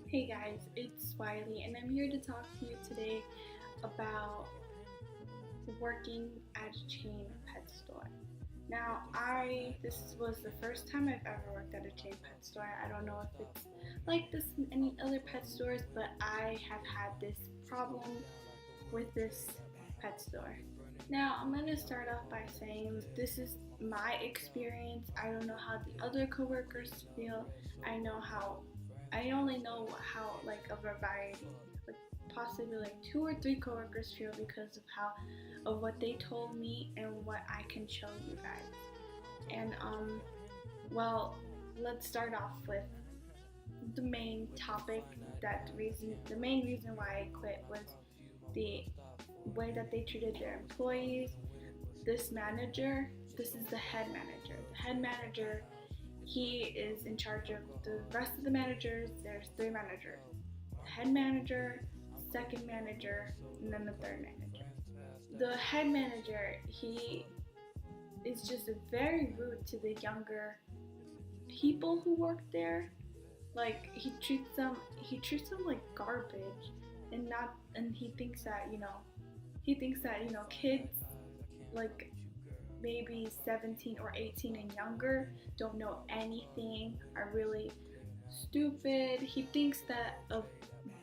Hey guys, it's Wiley, and I'm here to talk to you today about working at a chain pet store. Now, this was the first time I've ever worked at a chain pet store. I don't know if it's like this in any other pet stores, but I have had this problem with this pet store. Now, I'm going to start off by saying this is my experience. I don't know how the other coworkers feel. I know how I only know how like a variety, like possibly like two or three coworkers feel because of how of what they told me and what I can show you guys. And well, let's start off with the main topic. The main reason why I quit was the way that they treated their employees. This manager, this is the head manager. The head manager, he is in charge of the rest of the managers. There's three managers: the head manager, second manager, and then the third manager. The head manager, he is just very rude to the younger people who work there. Like he treats them like garbage, and he thinks that kids like maybe 17 or 18 and younger don't know anything, are really stupid. He thinks that of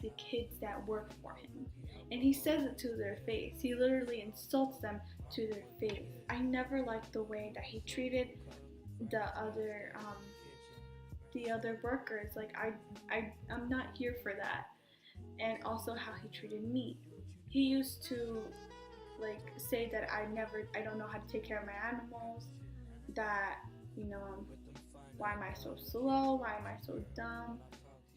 the kids that work for him. And he says it to their face. He literally insults them to their face. I never liked the way that he treated the other workers. Like I'm not here for that. And also how he treated me. He used to like say that I don't know how to take care of my animals, that you know why am I so slow, why am I so dumb.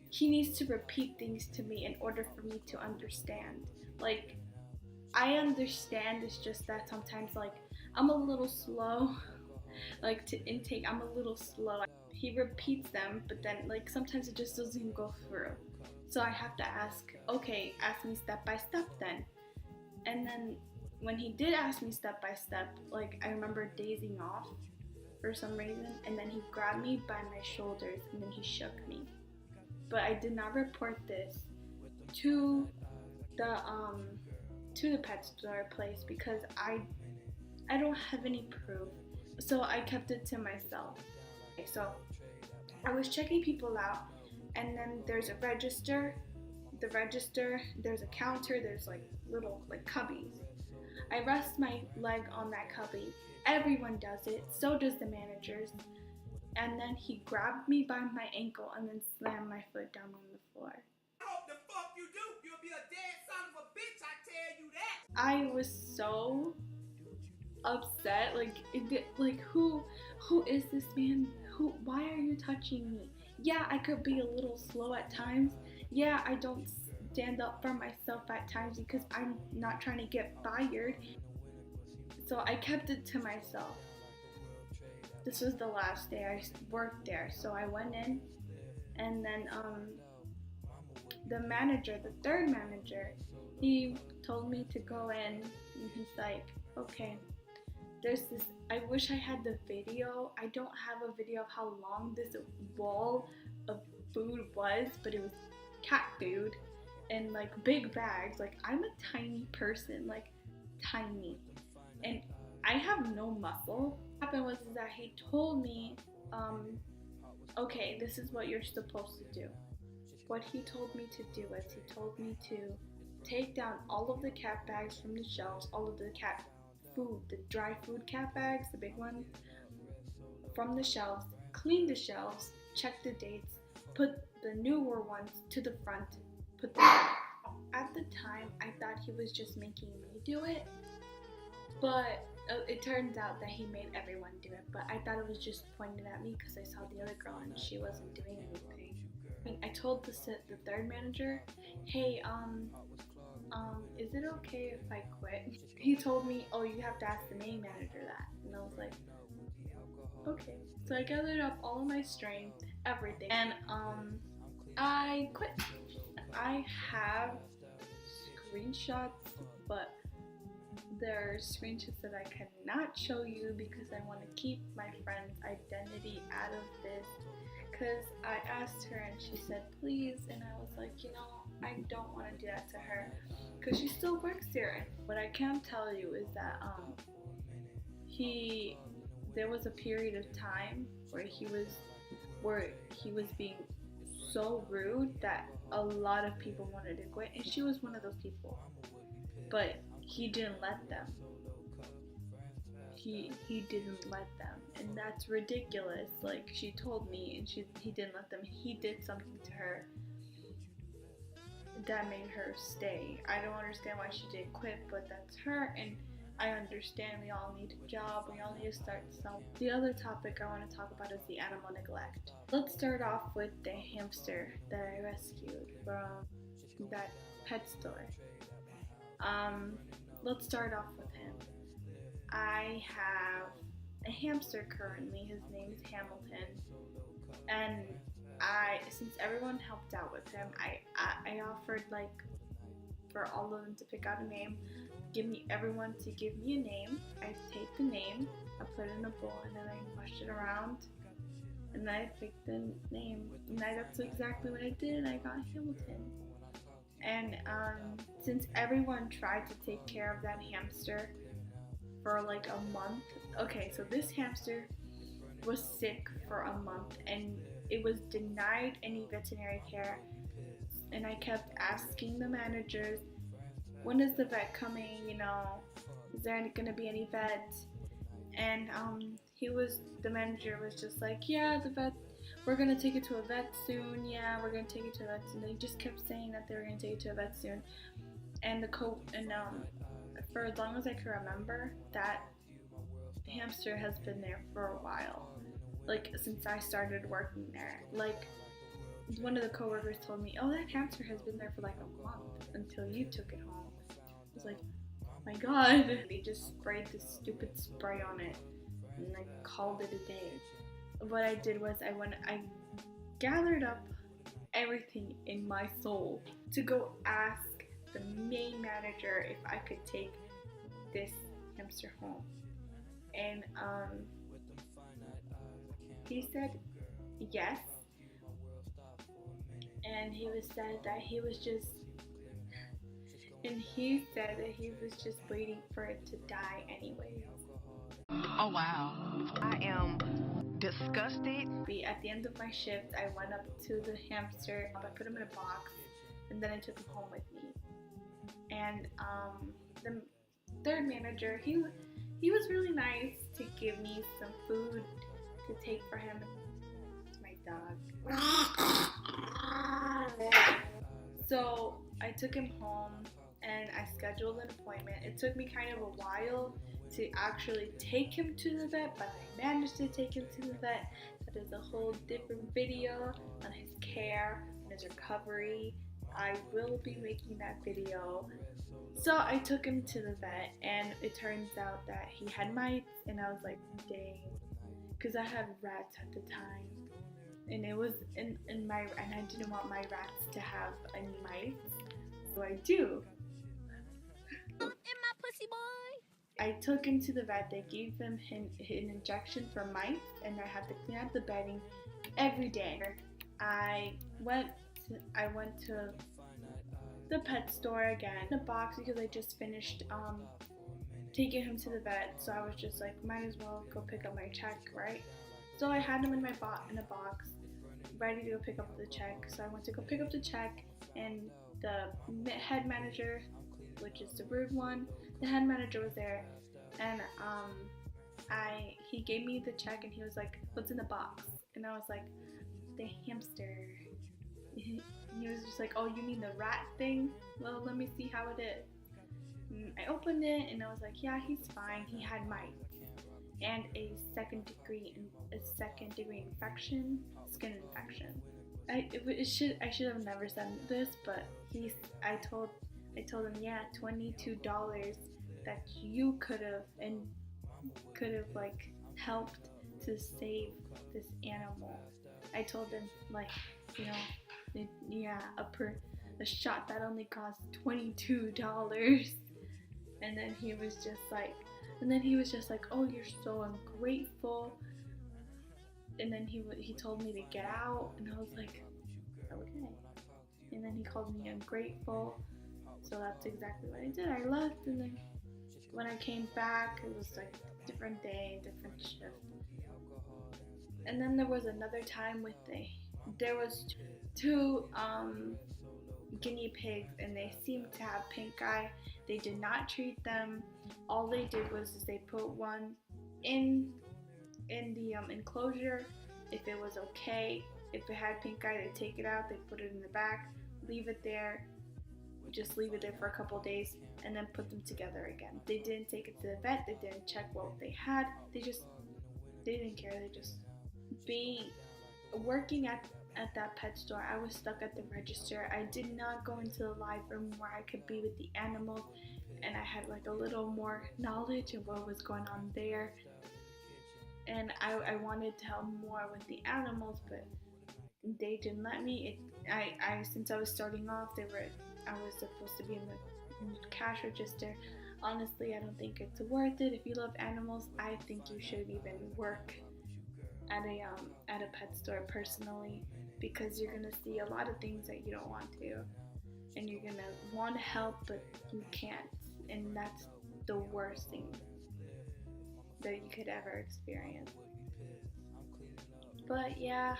He needs to repeat things to me in order for me to understand. Like I understand, it's just that sometimes like I'm a little slow like to intake. I'm a little slow. He repeats them, but then like sometimes it just doesn't go through. So I have to ask, okay, ask me step by step then. And then when he did ask me step by step, like I remember dazing off for some reason, and then he grabbed me by my shoulders and then he shook me. But I did not report this to the pet store place because I don't have any proof. So I kept it to myself. Okay, so I was checking people out, and then there's a register. The register, there's a counter, there's like little like cubbies. I rest my leg on that cubby. Everyone does it, so does the managers. And then he grabbed me by my ankle and then slammed my foot down on the floor. I hope the fuck you do. You'll be a dead son of a bitch, I tell you that. I was so upset. Like who is this man? Why are you touching me? Yeah, I could be a little slow at times. Yeah, I don't stand up for myself at times because I'm not trying to get fired. So I kept it to myself. This was the last day I worked there, so I went in, and then the manager, the third manager, he told me to go in, and he's like, okay, there's this. I wish I had the video. I don't have a video of how long this wall of food was, but it was cat food and like big bags. Like I'm a tiny person, like tiny, and I have no muscle. What happened was that he told me, okay, this is what you're supposed to do. What he told me to do was he told me to take down all of the cat bags from the shelves, all of the cat food, the dry food cat bags, the big ones, from the shelves, clean the shelves, check the dates, put the newer ones to the front, put them. At the time, I thought he was just making me do it, but it turns out that he made everyone do it. But I thought it was just pointed at me because I saw the other girl and she wasn't doing anything. I told the third manager, hey, is it okay if I quit? He told me, oh, you have to ask the main manager that. And I was like, okay. So I gathered up all of my strength, everything, and I quit. I have screenshots, but there are screenshots that I cannot show you because I want to keep my friend's identity out of this. because I asked her and she said please, and I was like, I don't want to do that to her because she still works there. And what I can tell you is that there was a period of time where he was being so rude that a lot of people wanted to quit, and she was one of those people. But he didn't let them. He didn't let them, and that's ridiculous. Like, she told me, and he didn't let them. He did something to her that made her stay. I don't understand why she didn't quit, but that's her, and I understand we all need a job, we all need to start somewhere. The other topic I want to talk about is the animal neglect. Let's start off with the hamster that I rescued from that pet store. Let's start off with him. I have a hamster currently. His name is Hamilton, and since everyone helped out with him, I offered, like, for all of them to pick out a name. Everyone to give me a name. I take the name, I put it in a bowl, and then I pushed it around, and then I picked the name. And that's exactly what I did, and I got Hamilton. And since everyone tried to take care of that hamster for like a month. Okay, so this hamster was sick for a month, and it was denied any veterinary care. And I kept asking the managers, when is the vet coming? Is there going to be any vet? And the manager was just like, yeah, the vet, we're going to take it to a vet soon. Yeah, we're going to take it to a vet soon. They just kept saying that they were going to take it to a vet soon. And for as long as I can remember, that hamster has been there for a while. Like, since I started working there. Like, one of the coworkers told me, oh, that hamster has been there for like a month until you took it home. I was like, oh my god. They just sprayed this stupid spray on it and I called it a day. What I did was I gathered up everything in my soul to go ask the main manager if I could take this hamster home. And he said yes. And he said that he was just waiting for it to die anyway. Oh wow. I am disgusted. At the end of my shift, I went up to the hamster, I put him in a box, and then I took him home with me. And the third manager, he was really nice to give me some food to take for him. It's my dog. So I took him home and I scheduled an appointment. It took me kind of a while to actually take him to the vet, but I managed to take him to the vet. That is a whole different video on his care and his recovery. I will be making that video. So I took him to the vet, and it turns out that he had mites, and I was like, dang, because I had rats at the time, and it was and I didn't want my rats to have any mites. So I do. In my pussy boy. I took him to the vet. They gave him an injection for mites, and I had to clean out the bedding every day. I went to the pet store again, the box, because I just finished taking him to the vet. So I was just like, might as well go pick up my check, right? So I had him in a box, ready to go pick up the check. So I went to go pick up the check, and the head manager, which is the rude one, the head manager was there, and he gave me the check, and he was like, what's in the box? And I was like, the hamster. He was just like, oh, you mean the rat thing? Well, let me see how it is. And I opened it, and I was like, yeah, he's fine. He had mites and a second degree infection, skin infection. I should have never said this, but I told him, yeah, $22 that you could have like helped to save this animal. I told him, like, yeah, a shot that only cost $22. And then he was just like, oh, you're so ungrateful. And then he told me to get out, and I was like, okay. And then he called me ungrateful, so that's exactly what I did. I left, and then when I came back, it was like a different day, different shift. And then there was another time with there was two guinea pigs, and they seemed to have pink eye. They did not treat them. All they did was they put one in the enclosure. If it was okay, if it had pink eye, they take it out, they put it in the back, leave it there, just leave it there for a couple days, and then put them together again. They didn't take it to the vet. They didn't check what they had. They didn't care. They just working at that pet store. I was stuck at the register. I did not go into the live room where I could be with the animals, and I had like a little more knowledge of what was going on there. And I wanted to help more with the animals, but they didn't let me. I since I was starting off, I was supposed to be in the cash register. Honestly, I don't think it's worth it. If you love animals, I think you should even work at a pet store personally, because you're gonna see a lot of things that you don't want to, and you're gonna want to help but you can't, and that's the worst thing that you could ever experience. But yeah,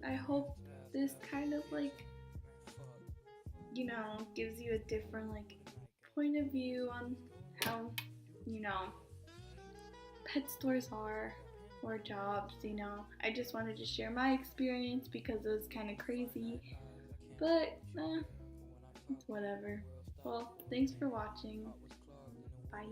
I hope this kind of like, gives you a different like point of view on how, pet stores are, or jobs. I just wanted to share my experience because it was kind of crazy, but it's whatever. Well, thanks for watching. Bye.